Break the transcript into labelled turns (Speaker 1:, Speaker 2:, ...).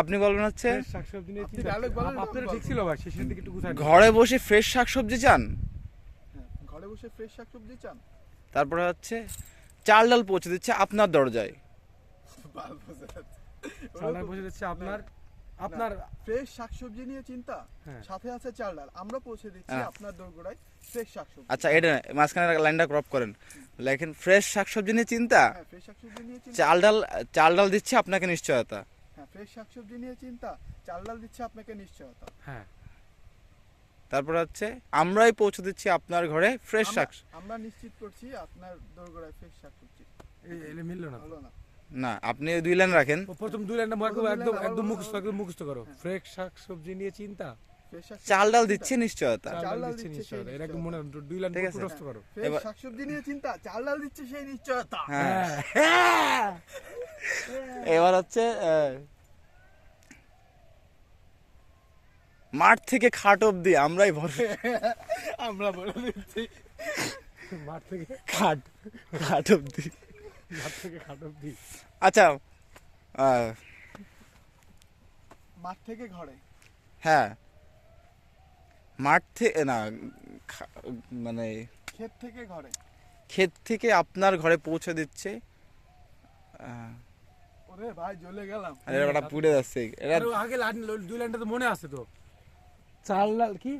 Speaker 1: আপনি বলবেন হচ্ছে
Speaker 2: শাকসবজি নিয়ে চিন্তা। আপনারা ঠিক ছিল ভাই, শেষের দিকে একটু গুছাই।
Speaker 1: ঘরে বসে ফ্রেশ শাকসবজি চান,
Speaker 3: ঘরে বসে ফ্রেশ শাকসবজি চান,
Speaker 1: তারপরে হচ্ছে চাল ডাল পৌঁছে দিচ্ছে আপনার দরজায়।
Speaker 2: চালটা বসে দিচ্ছে আপনার
Speaker 3: ফ্রেশ শাকসবজি নিয়ে চিন্তা,
Speaker 2: হ্যাঁ।
Speaker 3: সাথে আছে চাল ডাল, আমরা পৌঁছে দিচ্ছি
Speaker 1: হ্যাঁ।
Speaker 3: আপনার দোরগোড়ায় ফ্রেশ শাকসবজি।
Speaker 1: আচ্ছা, এটা মাঝখানে লাইনটা ক্রপ করেন, লেখেন ফ্রেশ শাকসবজি নিয়ে চিন্তা,
Speaker 3: হ্যাঁ, ফ্রেশ শাকসবজি নিয়ে চিন্তা,
Speaker 1: চাল ডাল দিচ্ছে আপনাকে নিশ্চয়তা।
Speaker 3: হ্যাঁ, ফ্রেশ শাকসবজি নিয়ে চিন্তা, চাল ডাল দিচ্ছে আপনাকে নিশ্চয়তা।
Speaker 2: হ্যাঁ,
Speaker 1: তারপরে হচ্ছে আমরাই পৌঁছে দিচ্ছি আপনার ঘরে ফ্রেশ শাক।
Speaker 3: আমরা নিশ্চিত করছি আপনার দোরগোড়ায় ফ্রেশ শাকসবজি।
Speaker 2: এলে মিললো না।
Speaker 3: হলো না?
Speaker 1: না, আপনি দুই লাইন রাখেন।
Speaker 2: প্রথম দুই লাইনটা
Speaker 3: প্রথম দুই
Speaker 2: একদম
Speaker 3: লাইন
Speaker 2: একদম
Speaker 3: আবার
Speaker 2: মুখস্থ করো। ফ্রেশ শাকসবজি নিয়ে চিন্তা,
Speaker 3: ফ্রেশ শাকসবজি
Speaker 1: চাল ডাল
Speaker 3: নিয়ে
Speaker 1: দিচ্ছে
Speaker 3: চিন্তা,
Speaker 1: নিশ্চয়তা।
Speaker 2: চাল ডাল দিচ্ছে নিশ্চয়। এটা একদম মনে দুই লাইন
Speaker 1: ঠিক আছে।
Speaker 2: মুখস্থ করো।
Speaker 3: ফ্রেশ
Speaker 1: এবার-
Speaker 3: শাকসবজি নিয়ে চিন্তা, চাল ডাল দিচ্ছে সেই নিশ্চয়তা।
Speaker 1: হ্যাঁ, এবার হচ্ছে মাঠ থেকে খাট অব্দি আমরাই ভরসা।
Speaker 3: আমরা বলে দিচ্ছি
Speaker 2: মাঠ থেকে
Speaker 1: খাট অব্দি।
Speaker 2: খাট অব্দি।
Speaker 1: আচ্ছা,
Speaker 3: মাঠ থেকে ঘরে,
Speaker 1: হ্যাঁ, মাঠ থেকে না, মানে
Speaker 3: ক্ষেত থেকে ঘরে,
Speaker 1: ক্ষেত থেকে আপনার ঘরে পৌঁছে দিচ্ছে।
Speaker 3: ওরে ভাই জ্বলে গেলাম।
Speaker 1: আরে এটা পুড়ে যাচ্ছে এটা।
Speaker 2: আগে দুই লাইনটা তো মনে আছে তো। চাল ডাল কি